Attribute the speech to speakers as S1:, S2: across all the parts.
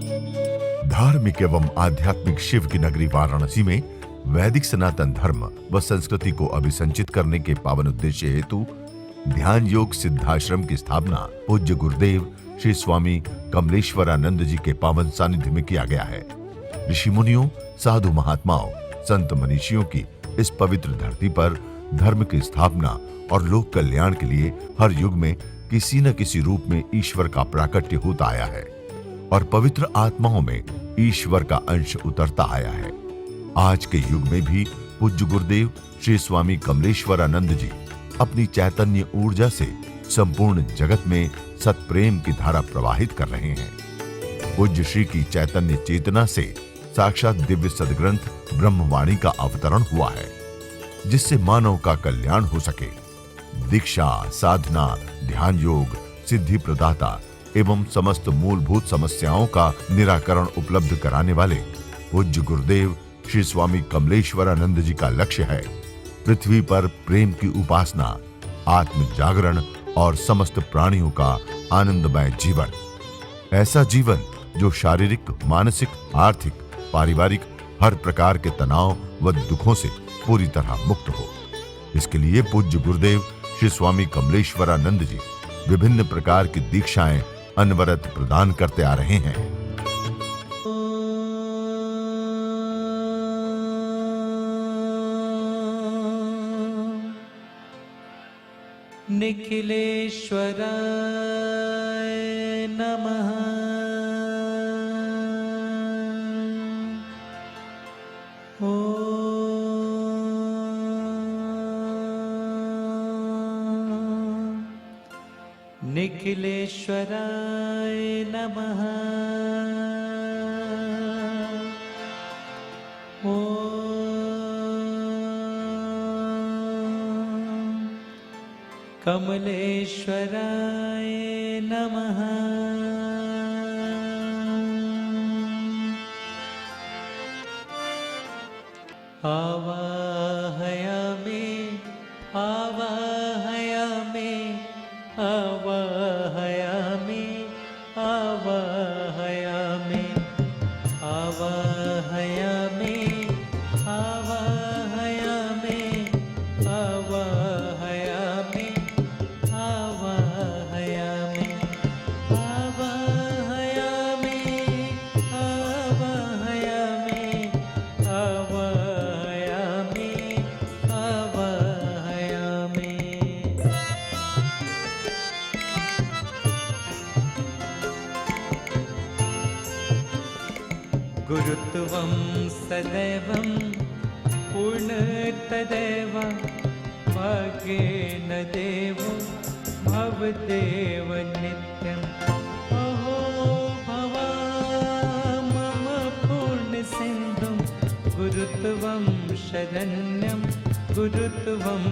S1: धार्मिक एवं आध्यात्मिक शिव की नगरी वाराणसी में वैदिक सनातन धर्म व संस्कृति को अभिसंचित करने के पावन उद्देश्य हेतु ध्यान योग सिद्धाश्रम की स्थापना पूज्य गुरुदेव श्री स्वामी कमलेश्वरानंद जी के पावन सानिध्य में किया गया है। ऋषि मुनियों, साधु महात्माओं, संत मनीषियों की इस पवित्र धरती पर धर्म की स्थापना और लोक कल्याण के लिए हर युग में किसी न किसी रूप में ईश्वर का प्राकट्य होता आया है और पवित्र आत्माओं में ईश्वर का अंश उतरता आया है। आज के युग में भी पूज्य गुरुदेव श्री स्वामी कमलेश्वरानंद जी अपनी चैतन्य ऊर्जा से संपूर्ण जगत में सत्प्रेम की धारा प्रवाहित कर रहे हैं। पूज्य श्री की चैतन्य चेतना से साक्षात दिव्य सदग्रंथ ब्रह्मवाणी का अवतरण हुआ है, जिससे मानव का कल्याण हो सके। दीक्षा, साधना, ध्यान योग, सिद्धि प्रदाता एवं समस्त मूलभूत समस्याओं का निराकरण उपलब्ध कराने वाले पूज्य गुरुदेव श्री स्वामी कमलेश्वरानंद जी का लक्ष्य है पृथ्वी पर प्रेम की उपासना, आत्म जागरण और समस्त प्राणियों का आनंदमय जीवन। ऐसा जीवन जो शारीरिक, मानसिक, आर्थिक, पारिवारिक हर प्रकार के तनाव व दुखों से पूरी तरह मुक्त हो। इसके लिए पूज्य गुरुदेव श्री स्वामी कमलेश्वरानंद जी विभिन्न प्रकार की दीक्षाएं अनवरत प्रदान करते आ रहे हैं।
S2: निखिलेश्वराय नमः। निखिलेश्वराय नमः। कमलेश्वराय नमः। आवाहयामि आवाहयामि आवाहयामि आवाहयामि आवाहयामि आवाहयामि आवाहयामि आवाहयामि आवाहयामि आवाहयामि आवाहयामि गुरुत्वं सदैवं पूर्णतदैव भाग्येन देवो भवदेव नित्यम्। अहो भवा मम पूर्णसिन्धुं गुरुत्वं शरण्यं गुरुत्वं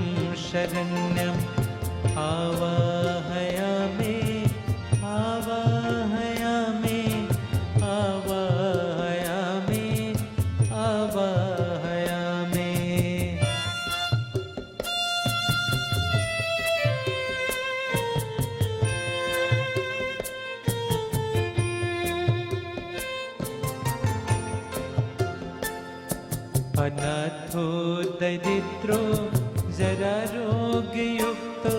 S2: शरण्यम्। आवाहयामि आवाहयामि आवाहयामि आवाहयामि। अनाथो दरिद्रो जरारोग्ययुक्तो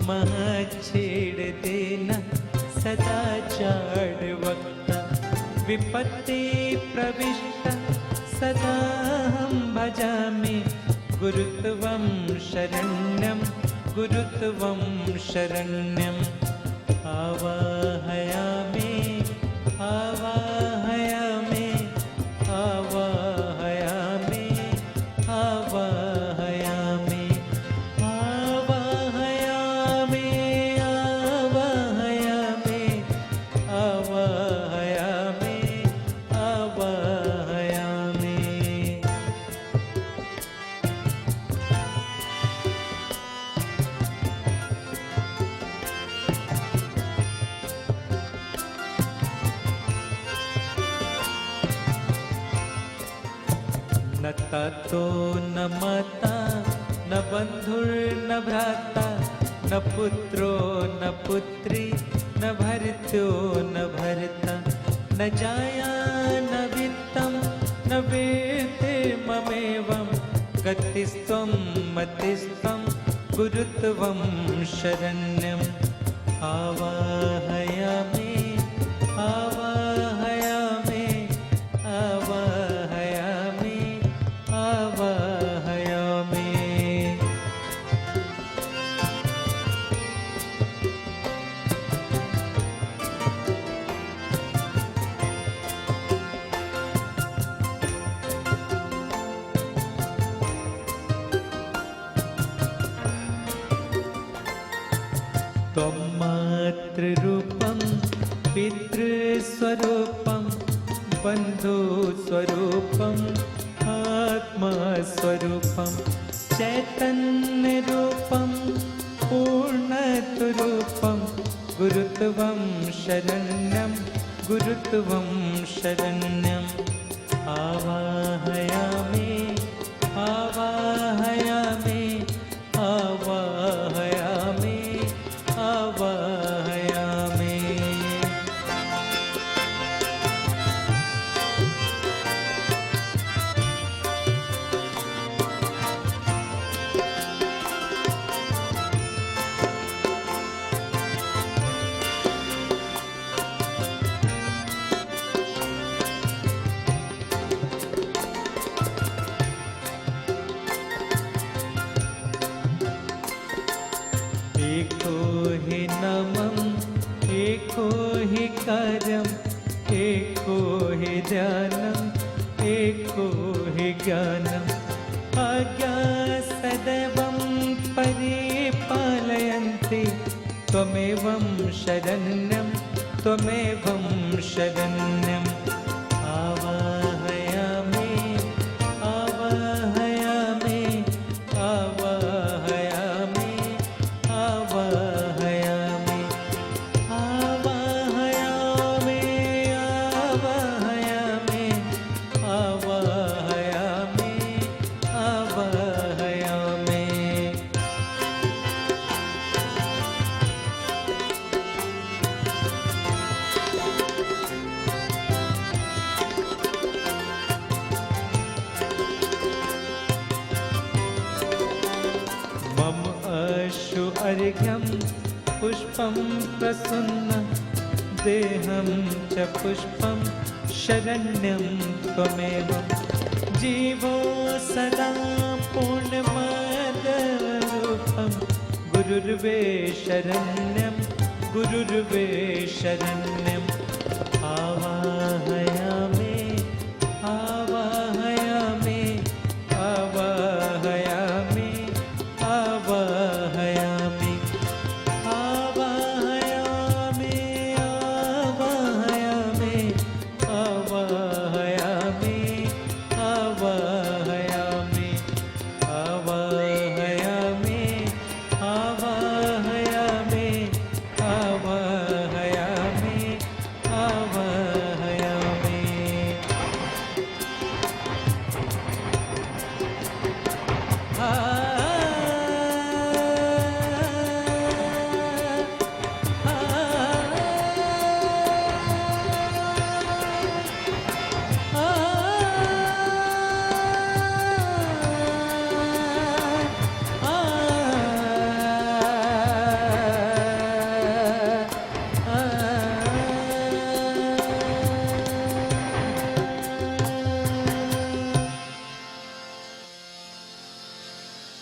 S2: महच्छेदतेन सदाचार वक्ता विपत्ति प्रविष्ट सदाहं भजामि गुरुत्वं शरण्यं गुरुत्वं शरण्यम्। आवाहयामि आवाहयामि आवाहयामि आवाहयामि आवाहयामि आवाहयामि आवाहयामि आवाहयामि। न तातो न माता न बन्धुर्न भ्राता न पुत्रो न पुत्री न भर्त्यो न भर्ता न जाया न वित्तं न वेत्ते ममेवं गतिस्त्वं मतिस्त्वं गुरुत्वं शरण्यम् आवाहयामि आवाहयामि आवाहयामि आवाहयामि। त्वं मातृरूपं पितृस्वरूपं बन्धुस्वरूपम् आत्मास्वरूपं चैतन्यरूपं पूर्णत्वरूपं गुरुत्वं शरण्यं गुरुत्वं शरण्यम् आवाहयामि आवाहयामि आवाहयामि आवाहयामि। एको हि नमः एको हि कार्यम् एको हि ध्यानम् एको हि ज्ञानम् आज्ञासदैवं परिपालयन्ति त्वमेवं शरण्यं त्वमेवं शरण्यम् आवाहयामि आवाहयामि आवाहयामि आवाहयामि आवाहयामि आवाहयामि आवाहयामि आवाहयामि। मम अश्रु अर्घ्यं पुष्पं प्रसन्नं देहं च पुष्पं शरण्यं त्वमेव जीवो सदा पूर्णमादरूपं गुरुर्वे शरण्यं गुरुर्वे शरण्यम् आवाहयामि आवाहयामि आवाहयामि आवाहयामि आवाहयामि आवाहयामि आवाहयामि आवाहयामि आवाहयामि आवाहयामि आवाहयामि आवाहयामि।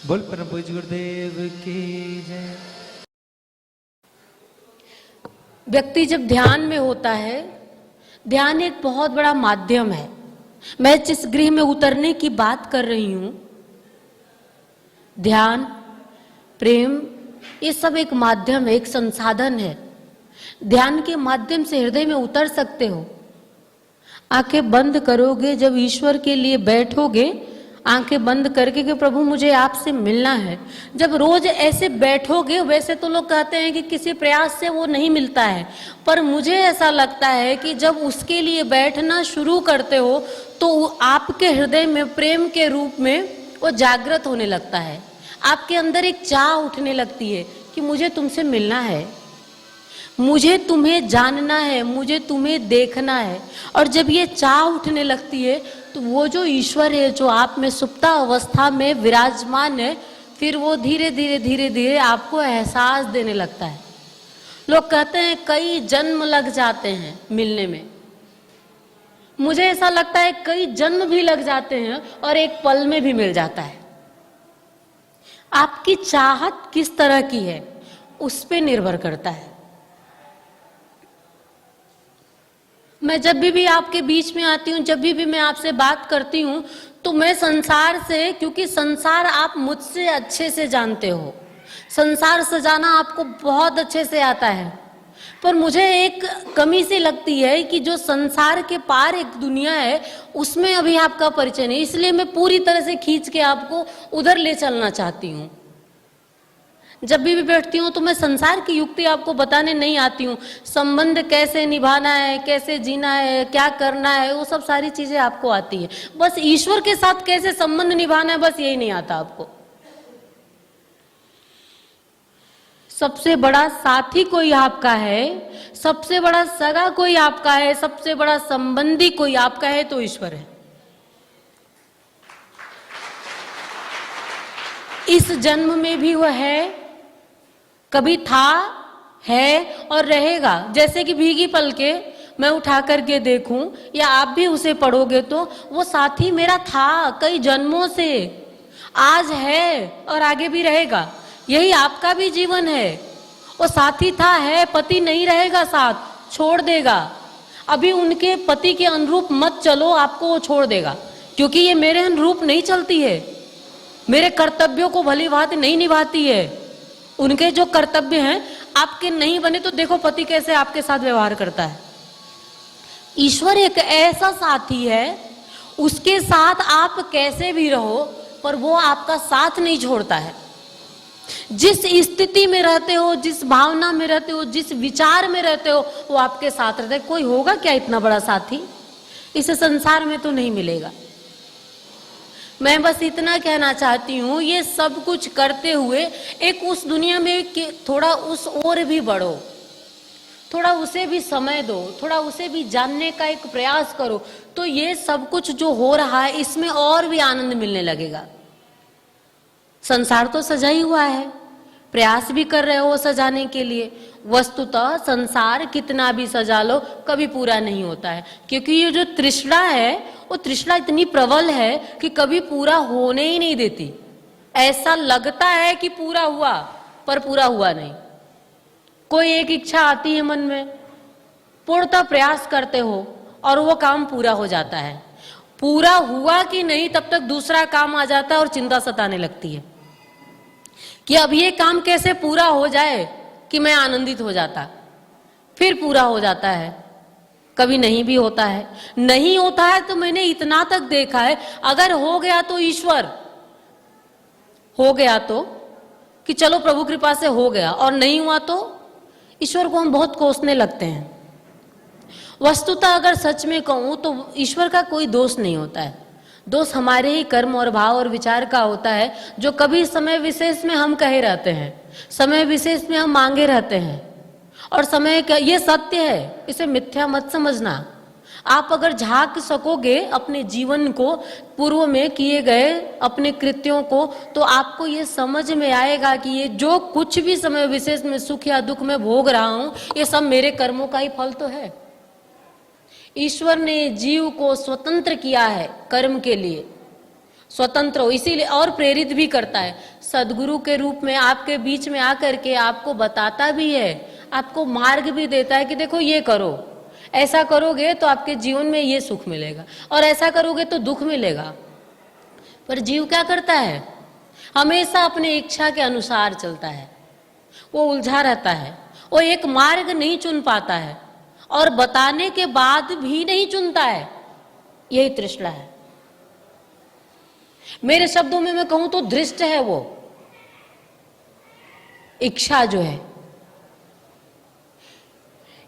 S2: बोल परम पूज्य गुरुदेव की जय।
S3: व्यक्ति जब ध्यान में होता है, ध्यान एक बहुत बड़ा माध्यम है। मैं जिस गृह में उतरने की बात कर रही हूं, ध्यान, प्रेम, ये सब एक माध्यम है, एक संसाधन है। ध्यान के माध्यम से हृदय में उतर सकते हो। आंखें बंद करोगे, जब ईश्वर के लिए बैठोगे, आंखें बंद करके कि प्रभु मुझे आपसे मिलना है। जब रोज ऐसे बैठोगे, वैसे तो लोग कहते हैं कि किसी प्रयास से वो नहीं मिलता है, पर मुझे ऐसा लगता है कि जब उसके लिए बैठना शुरू करते हो तो आपके हृदय में प्रेम के रूप में वो जागृत होने लगता है। आपके अंदर एक चाह उठने लगती है कि मुझे तुमसे मिलना है। मुझे तुम्हें जानना है, मुझे तुम्हें देखना है। और जब ये चाह उठने लगती है तो वो जो ईश्वर है जो आप में सुप्ता अवस्था में विराजमान है, फिर वो धीरे धीरे धीरे धीरे आपको एहसास देने लगता है। लोग कहते हैं कई जन्म लग जाते हैं मिलने में, मुझे ऐसा लगता है कई जन्म भी लग जाते हैं और एक पल में भी मिल जाता है। आपकी चाहत किस तरह की है उस पे निर्भर करता है। मैं जब भी आपके बीच में आती हूँ, जब भी मैं आपसे बात करती हूँ, तो मैं संसार से, क्योंकि संसार आप मुझसे अच्छे से जानते हो, संसार सजाना आपको बहुत अच्छे से आता है, पर मुझे एक कमी सी लगती है कि जो संसार के पार एक दुनिया है उसमें अभी आपका परिचय नहीं, इसलिए मैं पूरी तरह से खींच के आपको उधर ले चलना चाहती हूँ। जब भी बैठती हूँ तो मैं संसार की युक्ति आपको बताने नहीं आती हूँ, संबंध कैसे निभाना है, कैसे जीना है, क्या करना है, वो सब सारी चीजें आपको आती है। बस ईश्वर के साथ कैसे संबंध निभाना है, बस यही नहीं आता आपको। सबसे बड़ा साथी कोई आपका है, सबसे बड़ा सगा कोई आपका है, सबसे बड़ा संबंधी कोई आपका है तो ईश्वर है। इस जन्म में भी वह है, कभी था, है और रहेगा। जैसे कि भीगी पलकें मैं उठा करके देखूं या आप भी उसे पढ़ोगे तो वो साथी मेरा था कई जन्मों से, आज है और आगे भी रहेगा। यही आपका भी जीवन है। वो साथी था, है, पति नहीं रहेगा साथ, छोड़ देगा। अभी उनके पति के अनुरूप मत चलो, आपको वो छोड़ देगा, क्योंकि ये मेरे अनुरूप नहीं चलती है, मेरे कर्तव्यों को भली भांति नहीं निभाती है। उनके जो कर्तव्य हैं आपके नहीं बने तो देखो पति कैसे आपके साथ व्यवहार करता है। ईश्वर एक ऐसा साथी है, उसके साथ आप कैसे भी रहो पर वो आपका साथ नहीं छोड़ता है। जिस स्थिति में रहते हो, जिस भावना में रहते हो, जिस विचार में रहते हो, वो आपके साथ रहता है। कोई होगा क्या इतना बड़ा साथी? इस संसार में तो नहीं मिलेगा। मैं बस इतना कहना चाहती हूँ, ये सब कुछ करते हुए एक उस दुनिया में कि थोड़ा उस ओर भी बढ़ो, थोड़ा उसे भी समय दो, थोड़ा उसे भी जानने का एक प्रयास करो, तो ये सब कुछ जो हो रहा है इसमें और भी आनंद मिलने लगेगा। संसार तो सजा ही हुआ है, प्रयास भी कर रहे हो सजाने के लिए। वस्तुतः संसार कितना भी सजा लो कभी पूरा नहीं होता है, क्योंकि ये जो तृष्णा है वो तृष्णा इतनी प्रबल है कि कभी पूरा होने ही नहीं देती। ऐसा लगता है कि पूरा हुआ पर पूरा हुआ नहीं। कोई एक इच्छा आती है मन में, पूर्णतः प्रयास करते हो और वो काम पूरा हो जाता है। पूरा हुआ कि नहीं तब तक दूसरा काम आ जाता है और चिंता सताने लगती है कि अब ये काम कैसे पूरा हो जाए कि मैं आनंदित हो जाता। फिर पूरा हो जाता है, कभी नहीं भी होता है। नहीं होता है तो मैंने इतना तक देखा है, अगर हो गया तो ईश्वर, हो गया तो कि चलो प्रभु कृपा से हो गया, और नहीं हुआ तो ईश्वर को हम बहुत कोसने लगते हैं। वस्तुतः अगर सच में कहूं तो ईश्वर का कोई दोष नहीं होता है। दोष हमारे ही कर्म और भाव और विचार का होता है, जो कभी समय विशेष में हम कहे रहते हैं, समय विशेष में हम मांगे रहते हैं। और समय का ये सत्य है, इसे मिथ्या मत समझना। आप अगर झांक सकोगे अपने जीवन को, पूर्व में किए गए अपने कृत्यों को, तो आपको ये समझ में आएगा कि ये जो कुछ भी समय विशेष में सुख या दुख में भोग रहा हूं, ये सब मेरे कर्मों का ही फल तो है। ईश्वर ने जीव को स्वतंत्र किया है कर्म के लिए, स्वतंत्र हो, इसीलिए और प्रेरित भी करता है। सदगुरु के रूप में आपके बीच में आकर के आपको बताता भी है, आपको मार्ग भी देता है कि देखो ये करो, ऐसा करोगे तो आपके जीवन में ये सुख मिलेगा और ऐसा करोगे तो दुख मिलेगा। पर जीव क्या करता है? हमेशा अपने इच्छा के अनुसार चलता है, वो उलझा रहता है, वो एक मार्ग नहीं चुन पाता है और बताने के बाद भी नहीं चुनता है। यही तृष्णा है। मेरे शब्दों में मैं कहूं तो दृष्ट है वो इच्छा जो है।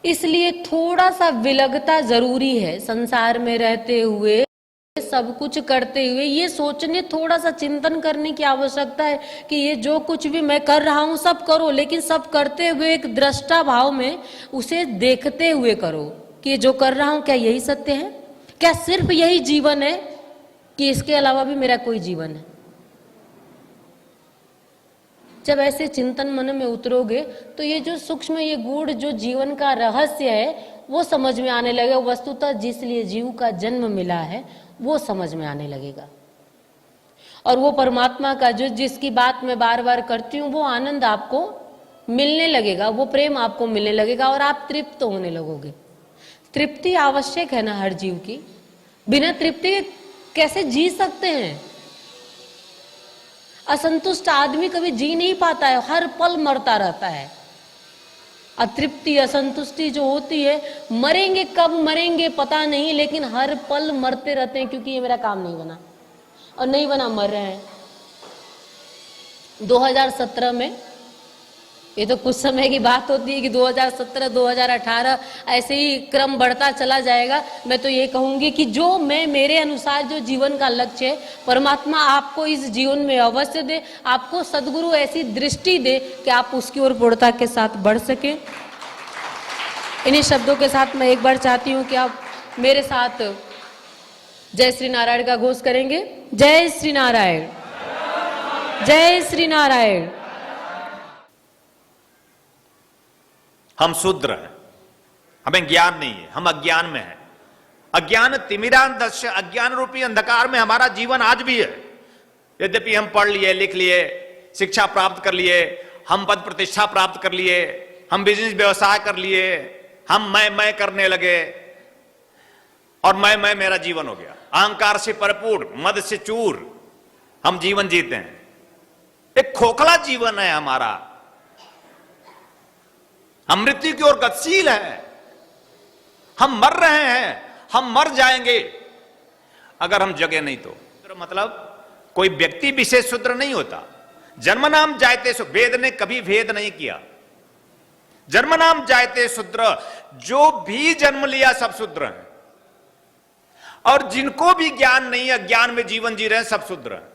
S3: इसलिए थोड़ा सा विलगता जरूरी है संसार में रहते हुए। सब कुछ करते हुए ये सोचने, थोड़ा सा चिंतन करने की आवश्यकता है कि ये जो कुछ भी मैं कर रहा हूं सब करो, लेकिन सब करते हुए एक दृष्टा भाव में उसे देखते हुए करो कि ये जो कर रहा हूं क्या यही सत्य है, क्या सिर्फ यही जीवन है कि इसके अलावा भी मेरा कोई जीवन है। जब ऐसे चिंतन मन में उतरोगे तो ये जो सूक्ष्म, ये गूढ़ जो जीवन का रहस्य है वो समझ में आने लगेगा। वस्तुतः जिस लिए जीव का जन्म मिला है वो समझ में आने लगेगा, और वो परमात्मा का जो जिसकी बात मैं बार बार करती हूँ वो आनंद आपको मिलने लगेगा, वो प्रेम आपको मिलने लगेगा और आप तृप्त होने लगोगे। तृप्ति आवश्यक है ना हर जीव की, बिना तृप्ति के कैसे जी सकते हैं। असंतुष्ट आदमी कभी जी नहीं पाता है, हर पल मरता रहता है। अतृप्ति, असंतुष्टि जो होती है, मरेंगे कब मरेंगे पता नहीं, लेकिन हर पल मरते रहते हैं क्योंकि ये मेरा काम नहीं बना, और नहीं बना मर रहे हैं। 2017 में, ये तो कुछ समय की बात होती है कि 2017, 2018 ऐसे ही क्रम बढ़ता चला जाएगा। मैं तो ये कहूंगी कि जो मैं, मेरे अनुसार जो जीवन का लक्ष्य है, परमात्मा आपको इस जीवन में अवश्य दे, आपको सद्गुरु ऐसी दृष्टि दे कि आप उसकी ओर पूर्णता के साथ बढ़ सके। इन्हीं शब्दों के साथ मैं एक बार चाहती हूँ कि आप मेरे साथ जय श्री नारायण का घोष करेंगे। जय श्री नारायण, जय श्री नारायण।
S4: हम शूद्र हैं, हमें ज्ञान नहीं है, हम अज्ञान में हैं। अज्ञान तिमिरांधस्य, अज्ञान रूपी अंधकार में हमारा जीवन आज भी है। यद्यपि हम पढ़ लिए, लिख लिए, शिक्षा प्राप्त कर लिए, हम पद प्रतिष्ठा प्राप्त कर लिए, हम बिजनेस व्यवसाय कर लिए, हम मैं करने लगे और मैं मेरा जीवन हो गया। अहंकार से भरपूर, मद से चूर हम जीवन जीते हैं। एक खोखला जीवन है हमारा, हम मृत्यु की ओर गतिशील है, हम मर रहे हैं, हम मर जाएंगे अगर हम जगे नहीं तो। मतलब कोई व्यक्ति विशेष शूद्र नहीं होता। जन्म नाम जायते शूद्र, वेद ने कभी भेद नहीं किया। जन्म नाम जायते शूद्र, जो भी जन्म लिया सब शूद्र हैं, और जिनको भी ज्ञान नहीं है, ज्ञान में जीवन जी रहे हैं, सब शूद्र हैं।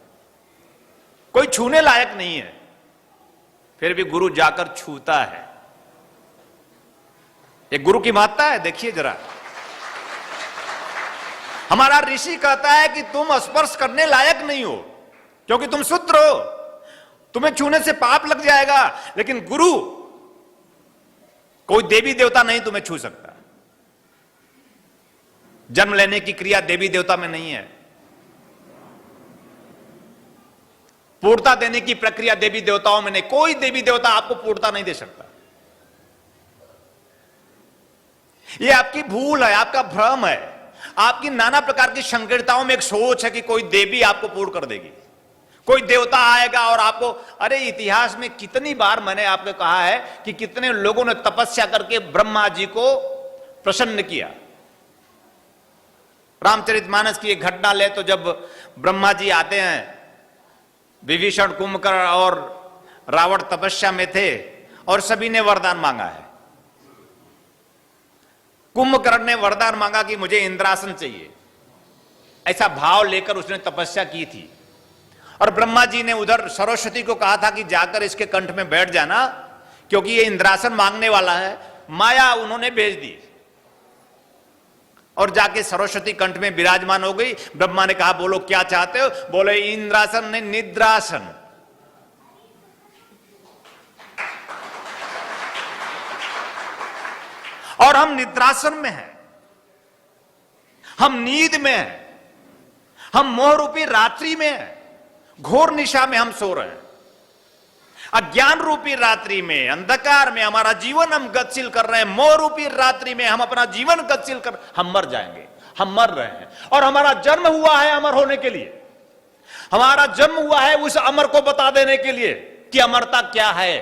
S4: कोई छूने लायक नहीं है, फिर भी गुरु जाकर छूता है। एक गुरु की महत्ता है, देखिए जरा। हमारा ऋषि कहता है कि तुम स्पर्श करने लायक नहीं हो क्योंकि तुम शूद्र हो, तुम्हें छूने से पाप लग जाएगा। लेकिन गुरु, कोई देवी देवता नहीं तुम्हें छू सकता। जन्म लेने की क्रिया देवी देवता में नहीं है, पूर्णता देने की प्रक्रिया देवी देवताओं में नहीं। कोई देवी देवता आपको पूर्णता नहीं दे सकता। ये आपकी भूल है, आपका भ्रम है, आपकी नाना प्रकार की संकीर्णताओं में एक सोच है कि कोई देवी आपको पूर्ण कर देगी, कोई देवता आएगा और आपको। अरे इतिहास में कितनी बार मैंने आपको कहा है कि कितने लोगों ने तपस्या करके ब्रह्मा जी को प्रसन्न किया। रामचरितमानस की एक घटना ले तो जब ब्रह्मा जी आते हैं, विभीषण, कुंभकर्ण और रावण तपस्या में थे और सभी ने वरदान मांगा है। कुंभकर्ण ने वरदान मांगा कि मुझे इंद्रासन चाहिए, ऐसा भाव लेकर उसने तपस्या की थी। और ब्रह्मा जी ने उधर सरस्वती को कहा था कि जाकर इसके कंठ में बैठ जाना क्योंकि ये इंद्रासन मांगने वाला है। माया उन्होंने भेज दी और जाके सरस्वती कंठ में विराजमान हो गई। ब्रह्मा ने कहा बोलो क्या चाहते हो? बोले इंद्रासन ने निद्रासन। और हम निद्रासन में हैं, हम नींद में हैं, हम मोह रूपी रात्रि में हैं, घोर निशा में हम सो रहे हैं। अज्ञान रूपी रात्रि में, अंधकार में हमारा जीवन हम गतिशील कर रहे हैं। मोह रूपी रात्रि में हम अपना जीवन गतिशील कर, हम मर जाएंगे, हम मर रहे हैं। और हमारा जन्म हुआ है अमर होने के लिए, हमारा जन्म हुआ है उस अमर को बता देने के लिए कि अमरता क्या है,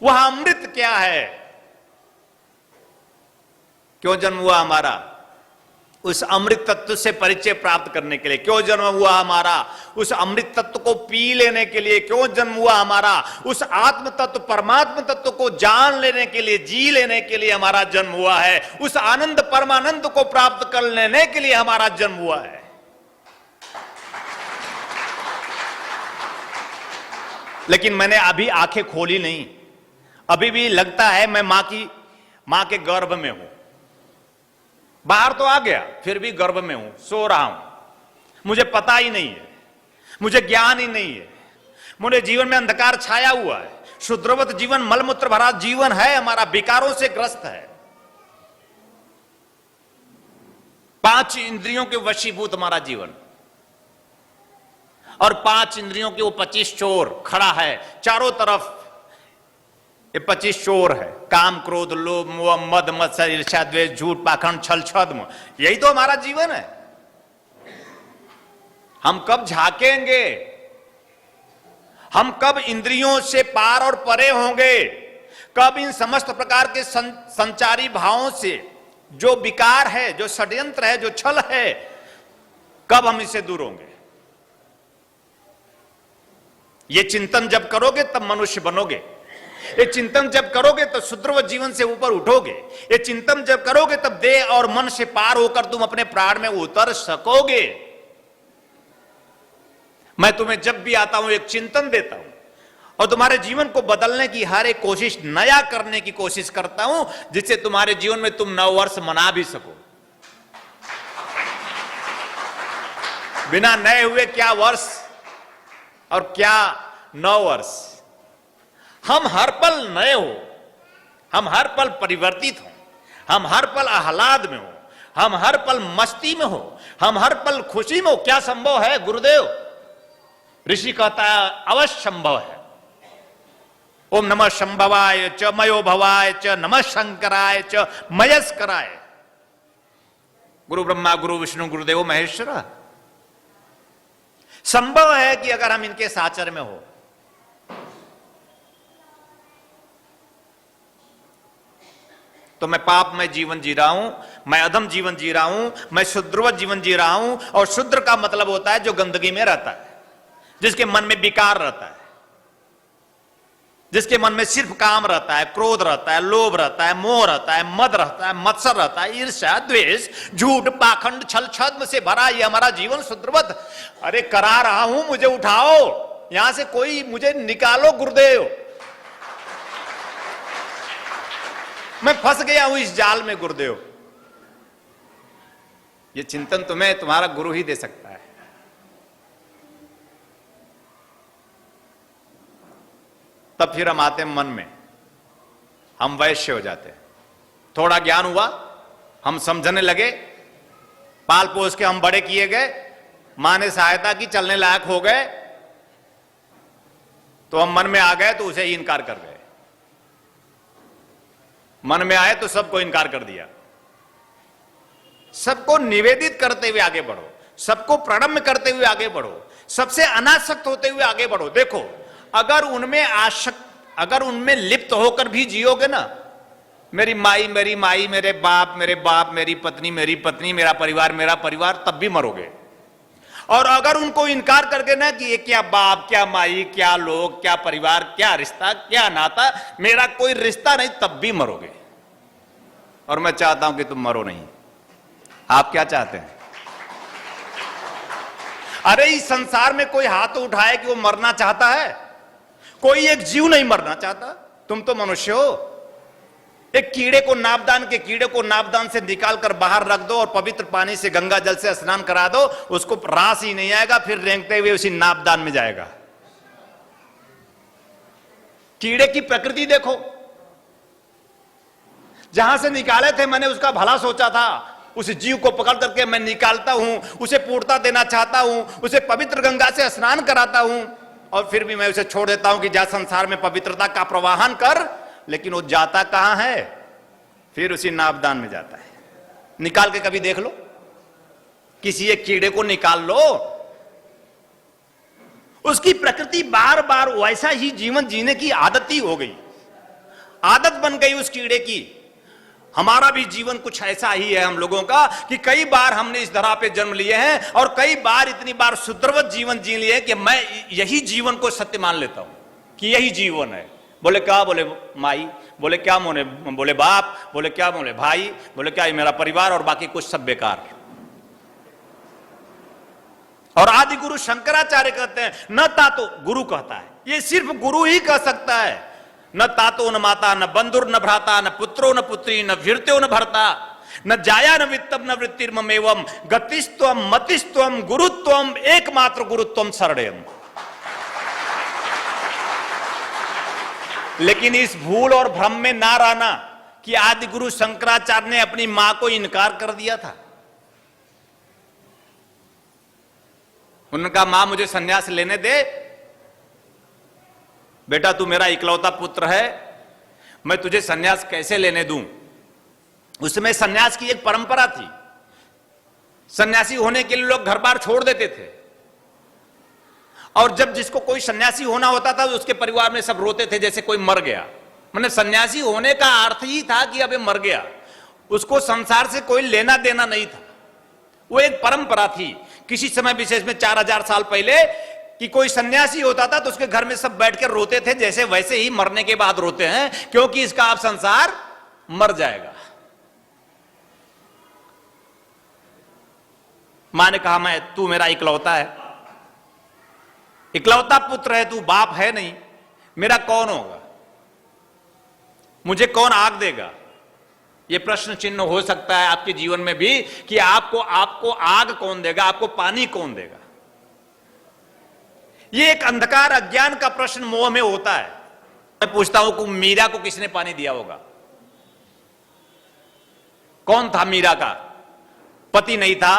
S4: वह अमृत क्या है। क्यों जन्म हुआ हमारा? उस अमृत तत्व से परिचय प्राप्त करने के लिए क्यों जन्म हुआ हमारा, उस अमृत तत्व को पी लेने के लिए क्यों जन्म हुआ हमारा, उस आत्म तत्व परमात्म तत्व को जान लेने के लिए, जी लेने के लिए हमारा जन्म हुआ है, उस आनंद परमानंद को प्राप्त कर लेने के लिए हमारा जन्म हुआ है। लेकिन मैंने अभी आंखें खोली नहीं, अभी भी लगता है मैं मां के गर्भ में हूं। बाहर तो आ गया, फिर भी गर्भ में हूं, सो रहा हूं, मुझे पता ही नहीं है, मुझे ज्ञान ही नहीं है, मुझे जीवन में अंधकार छाया हुआ है, शुद्रवत जीवन, मलमूत्र भरा जीवन है हमारा, विकारों से ग्रस्त है, 5 इंद्रियों के वशीभूत हमारा जीवन, और 5 इंद्रियों के वो 25 चोर खड़ा है चारों तरफ। ये 25 चोर है, काम, क्रोध, लोभ, मोह, मद, मत्सर, ईर्ष्या, द्वेष, झूठ, पाखंड, छल, छद्म, यही तो हमारा जीवन है। हम कब झांकेंगे, हम कब इंद्रियों से पार और परे होंगे, कब इन समस्त प्रकार के संचारी भावों से जो विकार है, जो षड्यंत्र है, जो छल है, कब हम इससे दूर होंगे। ये चिंतन जब करोगे तब मनुष्य बनोगे, ये चिंतन जब करोगे तो शुद्रवत जीवन से ऊपर उठोगे, ये चिंतन जब करोगे तब देह और मन से पार होकर तुम अपने प्राण में उतर सकोगे। मैं तुम्हें जब भी आता हूं एक चिंतन देता हूं और तुम्हारे जीवन को बदलने की हर एक कोशिश, नया करने की कोशिश करता हूं, जिससे तुम्हारे जीवन में तुम 9 वर्ष मना भी सको। बिना नए हुए क्या वर्ष और क्या 9 वर्ष। हम हर पल नए हो, हम हर पल परिवर्तित हो, हम हर पल आह्लाद में हो, हम हर पल मस्ती में हो, हम हर पल खुशी में हो। क्या संभव है गुरुदेव? ऋषि कहता है अवश्य संभव है। ओम नमः शंभवाय च मयो भवाय च नमः शंकराय च मयस्कराय। गुरु ब्रह्मा गुरु विष्णु गुरुदेव महेश्वर। संभव है कि अगर हम इनके साचर में हो। तो मैं पाप में जीवन जी रहा हूं, मैं अधम जीवन जी रहा हूं, मैं शुद्रवत जीवन जी रहा हूं। और शुद्र का मतलब होता है जो गंदगी में रहता है, जिसके मन में विकार रहता है, जिसके मन में सिर्फ काम रहता है, क्रोध रहता है, लोभ रहता है, मोह रहता है, मद रहता है, मत्सर रहता है, ईर्ष्या, द्वेष, झूठ, पाखंड, छल, छद्म से भरा ये हमारा जीवन शुद्रवत। अरे करा रहा हूं, मुझे उठाओ यहां से, कोई मुझे निकालो गुरुदेव, मैं फंस गया हूं इस जाल में गुरुदेव। ये चिंतन तुम्हें तुम्हारा गुरु ही दे सकता है। तब फिर हम आते हैं मन में, हम वैश्य हो जाते हैं। थोड़ा ज्ञान हुआ, हम समझने लगे, पाल पोस के हम बड़े किए गए, मां ने सहायता की, चलने लायक हो गए, तो हम मन में आ गए तो उसे ही इनकार कर गए। मन में आए तो सबको इनकार कर दिया। सबको निवेदित करते हुए आगे बढ़ो, सबको प्रणम्य करते हुए आगे बढ़ो, सबसे अनासक्त होते हुए आगे बढ़ो। देखो, अगर उनमें लिप्त होकर भी जियोगे ना, मेरी माई, मेरी माई, मेरे बाप, मेरी पत्नी, मेरा परिवार, तब भी मरोगे। और अगर उनको इनकार करके ना कि ये क्या बाप, क्या माई, क्या लोग, क्या परिवार, क्या रिश्ता, क्या नाता, मेरा कोई रिश्ता नहीं, तब भी मरोगे। और मैं चाहता हूं कि तुम मरो नहीं। आप क्या चाहते हैं? अरे इस संसार में कोई हाथ उठाए कि वो मरना चाहता है? कोई एक जीव नहीं मरना चाहता। तुम तो मनुष्य हो। एक कीड़े को नापदान से निकाल कर बाहर रख दो और पवित्र पानी से, गंगा जल से स्नान करा दो, उसको रास ही नहीं आएगा, फिर रेंगते हुए उसी नापदान में जाएगा। कीड़े की प्रकृति देखो। जहां से निकाले थे मैंने उसका भला सोचा था, उस जीव को पकड़ करके मैं निकालता हूं, उसे पूर्णता देना चाहता हूं, उसे पवित्र गंगा से स्नान कराता हूं, और फिर भी मैं उसे छोड़ देता हूं कि जा संसार में पवित्रता का प्रवाहन कर। लेकिन वो जाता कहां है? फिर उसी नापदान में जाता है। निकाल के कभी देख लो, किसी एक कीड़े को निकाल लो, उसकी प्रकृति बार बार वैसा ही जीवन जीने की आदत ही हो गई, आदत बन गई उस कीड़े की। हमारा भी जीवन कुछ ऐसा ही है हम लोगों का कि कई बार हमने इस धरा पे जन्म लिए हैं और कई बार इतनी बार शुद्रवत जीवन जी लिए कि मैं यही जीवन को सत्य मान लेता हूं कि यही जीवन है। बोले क्या? बोले माई। बोले क्या? मोने बोले बाप। बोले क्या? बोले भाई। बोले क्या? ये मेरा परिवार और बाकी कुछ सब बेकार। और आदि गुरु शंकराचार्य कहते हैं न तातो, गुरु कहता है, ये सिर्फ गुरु ही कह सकता है, न तातो न माता न बंधुर न भ्राता न पुत्रो न पुत्री न भृत्यो न भर्ता न जाया न वित्तम न वृत्तिर्मम एवं गतिस्त्वम मतिस्त्वम गुरुत्वम एकमात्र गुरुत्वम शरणयम। लेकिन इस भूल और भ्रम में ना रहना कि आदि गुरु शंकराचार्य ने अपनी मां को इनकार कर दिया था। उनका मां मुझे सन्यास लेने दे, बेटा तू मेरा इकलौता पुत्र है, मैं तुझे सन्यास कैसे लेने दूं। उसमें सन्यास की एक परंपरा थी, सन्यासी होने के लिए लोग घर बार छोड़ देते थे और जब जिसको कोई सन्यासी होना होता था उसके परिवार में सब रोते थे जैसे कोई मर गया। मतलब सन्यासी होने का अर्थ ही था कि अबे मर गया, उसको संसार से कोई लेना देना नहीं था। वो एक परंपरा थी। किसी समय विशेष में 4000 साल पहले कि कोई सन्यासी होता था तो उसके घर में सब बैठ कर रोते थे जैसे वैसे ही मरने के बाद रोते हैं, क्योंकि इसका आप संसार मर जाएगा। मां ने कहा मैं, तू मेरा इकलौता है, इकलौता पुत्र है, तू बाप है नहीं, मेरा कौन होगा, मुझे कौन आग देगा। यह प्रश्न चिन्ह हो सकता है आपके जीवन में भी कि आपको आग कौन देगा, आपको पानी कौन देगा। यह एक अंधकार अज्ञान का प्रश्न मोह में होता है। मैं पूछता हूं कि मीरा को किसने पानी दिया होगा? कौन था मीरा का? पति नहीं था,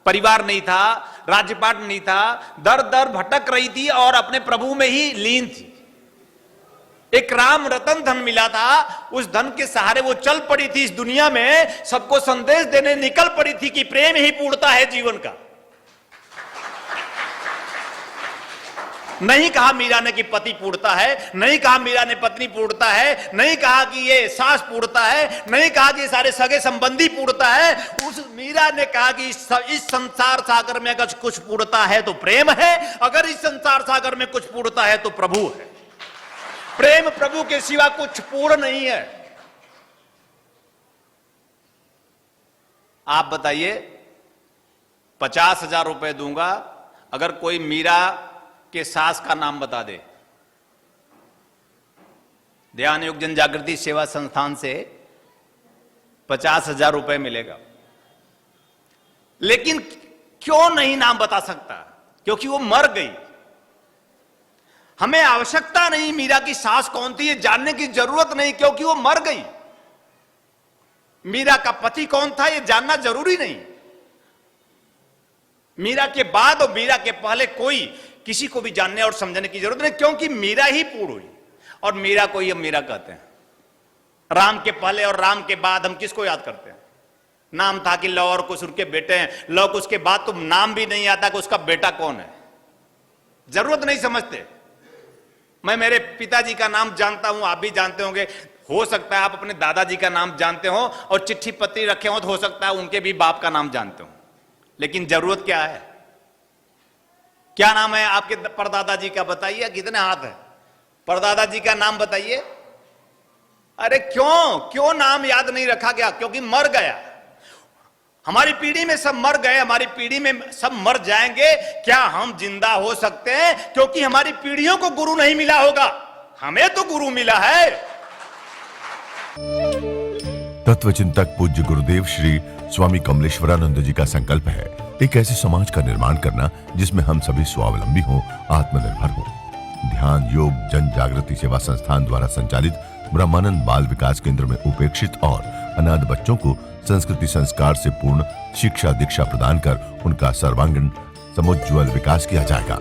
S4: परिवार नहीं था, राज्यपाट नहीं था, दर दर भटक रही थी और अपने प्रभु में ही लीन थी। एक राम रतन धन मिला था, उस धन के सहारे वो चल पड़ी थी इस दुनिया में, सबको संदेश देने निकल पड़ी थी कि प्रेम ही पूर्णता है जीवन का। नहीं कहा मीरा ने कि पति पूर्णता है, नहीं कहा मीरा ने पत्नी पूर्णता है, नहीं कहा कि ये सास पूर्णता है, नहीं कहा कि ये सारे सगे संबंधी पूर्णता है। उस मीरा ने कहा कि इस संसार सागर में अगर कुछ पूर्णता है तो प्रेम है, अगर इस संसार सागर में कुछ पूर्णता है तो प्रभु है। प्रेम प्रभु के सिवा कुछ पूर्ण नहीं है। आप बताइए, 50,000 रुपए दूंगा अगर कोई मीरा के सास का नाम बता दे। ध्यान योग जन जागृति सेवा संस्थान से 50,000 रुपए मिलेगा। लेकिन क्यों नहीं नाम बता सकता? क्योंकि वो मर गई। हमें आवश्यकता नहीं मीरा की सास कौन थी ये जानने की जरूरत नहीं, क्योंकि वो मर गई। मीरा का पति कौन था ये जानना जरूरी नहीं। मीरा के बाद और मीरा के पहले कोई किसी को भी जानने और समझने की जरूरत नहीं, क्योंकि मीरा ही पूर्ण हुई। और मीरा को ही हम मीरा कहते हैं। राम के पहले और राम के बाद हम किसको याद करते हैं? नाम था कि लव और कुछ उनके बेटे हैं, लव कुछ के बाद तो नाम भी नहीं आता कि उसका बेटा कौन है। जरूरत नहीं समझते। मैं मेरे पिताजी का नाम जानता हूं, आप भी जानते होंगे। हो सकता है आप अपने दादाजी का नाम जानते हो और चिट्ठी पत्री रखे हो तो हो सकता है उनके भी बाप का नाम जानते हो। लेकिन जरूरत क्या है? क्या नाम है आपके परदादा जी का? बताइए। कितने हाथ है? परदादा जी का नाम बताइए। अरे क्यों नाम याद नहीं रखा गया? क्योंकि मर गया। हमारी पीढ़ी में सब मर गए, हमारी पीढ़ी में सब मर जाएंगे। क्या हम जिंदा हो सकते हैं? क्योंकि हमारी पीढ़ियों को गुरु नहीं मिला होगा, हमें तो गुरु मिला है।
S1: तत्वचिंतक पूज्य गुरुदेव श्री स्वामी कमलेश्वरानंद जी का संकल्प है एक ऐसे समाज का निर्माण करना जिसमें हम सभी स्वावलंबी हों, आत्मनिर्भर हों। ध्यान योग जन जागृति सेवा संस्थान द्वारा संचालित ब्रह्मानंद बाल विकास केंद्र में उपेक्षित और अनाथ बच्चों को संस्कृति संस्कार से पूर्ण शिक्षा दीक्षा प्रदान कर उनका सर्वांगीण समुज्ज्वल विकास किया जाएगा।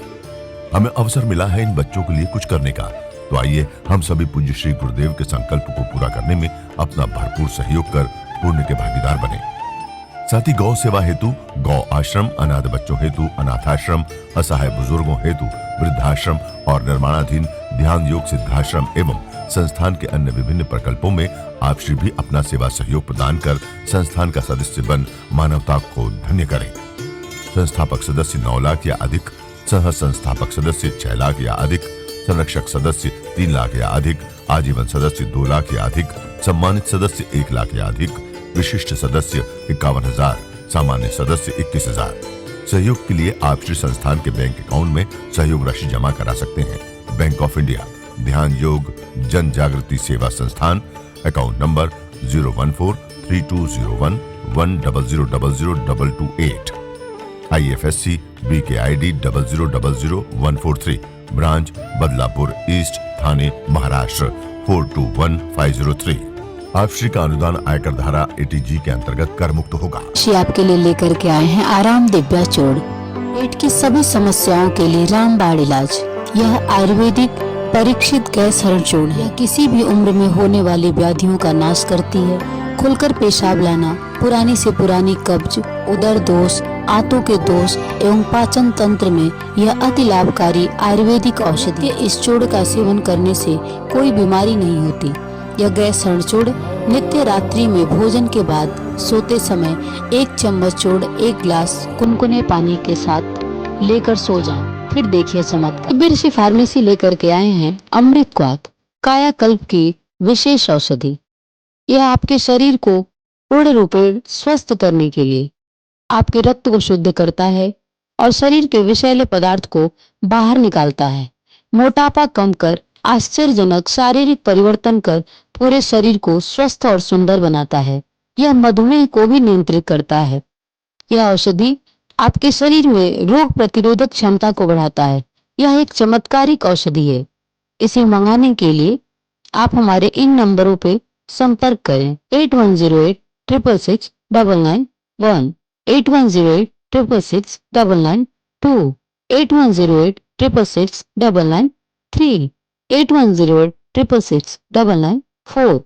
S1: हमें अवसर मिला है इन बच्चों के लिए कुछ करने का, तो आइए हम सभी पूज्य श्री गुरुदेव के संकल्प को पूरा करने में अपना भरपूर सहयोग कर पुण्य के भागीदार बने। साथ ही गौ सेवा हेतु गौ आश्रम, अनाथ बच्चों हेतु अनाथाश्रम, असहाय बुजुर्गों हेतु वृद्धाश्रम और निर्माणाधीन ध्यान योग सिद्धाश्रम एवं संस्थान के अन्य विभिन्न प्रकल्पों में आप श्री भी अपना सेवा सहयोग प्रदान कर संस्थान का सदस्य बन मानवता को धन्य करें। संस्थापक सदस्य 9 लाख या अधिक, सह संस्थापक सदस्य 6 लाख या अधिक, संरक्षक सदस्य 3 लाख या अधिक, आजीवन सदस्य 2 लाख या अधिक, सम्मानित सदस्य 1 लाख या अधिक, विशिष्ट सदस्य 51,000, सामान्य सदस्य 21,000। सहयोग के लिए आप श्री संस्थान के बैंक अकाउंट में सहयोग राशि जमा करा सकते हैं। बैंक ऑफ इंडिया ध्यान योग जन Jagriti Seva Sansthan, account number 014320110002228, IFSC BKID 0000143, branch Badlapur east, Thane Maharashtra 421503। आप श्री का अनुदान आयकर धारा 80G के अंतर्गत कर मुक्त होगा।
S5: श्री आपके लिए लेकर के आए हैं आराम दिव्या चूर्ण, पेट की सभी समस्याओं के लिए रामबाण इलाज। यह आयुर्वेदिक परीक्षित गैस हरण चूर्ण है। किसी भी उम्र में होने वाली व्याधियों का नाश करती है। खुलकर पेशाब लाना, पुरानी से पुरानी कब्ज, उदर दोष, आंतों के दोष एवं पाचन तंत्र में यह अति लाभकारी आयुर्वेदिक औषधि है। इस चूर्ण का सेवन करने से कोई बीमारी नहीं होती। यह गैस हरण चूर्ण नित्य रात्रि में भोजन के बाद सोते समय 1 चम्मच चूर्ण 1 गिलास कुनकुने पानी के साथ लेकर सो जाएं। फिर देखिए चमत्कार। बिरसी फार्मेसी लेकर के आए हैं अमृत क्वाथ, कायाकल्प की विशेष औषधि। यह आपके शरीर को पूर्ण रूप से स्वस्थ करने के लिए आपके रक्त को शुद्ध करता है और शरीर के विषैले पदार्थ को बाहर निकालता है। मोटापा कम कर आश्चर्यजनक शारीरिक परिवर्तन कर पूरे शरीर को स्वस्थ और सुंदर बनाता है। यह मधुमेह को भी नियंत्रित करता है। यह औषधि आपके शरीर में रोग प्रतिरोधक क्षमता को बढ़ाता है। यह एक चमत्कारिक औषधि है। इसे मंगाने के लिए आप हमारे इन नंबरों पे संपर्क करें। 8108666991, 8108666992, 8108666993, 8108666994।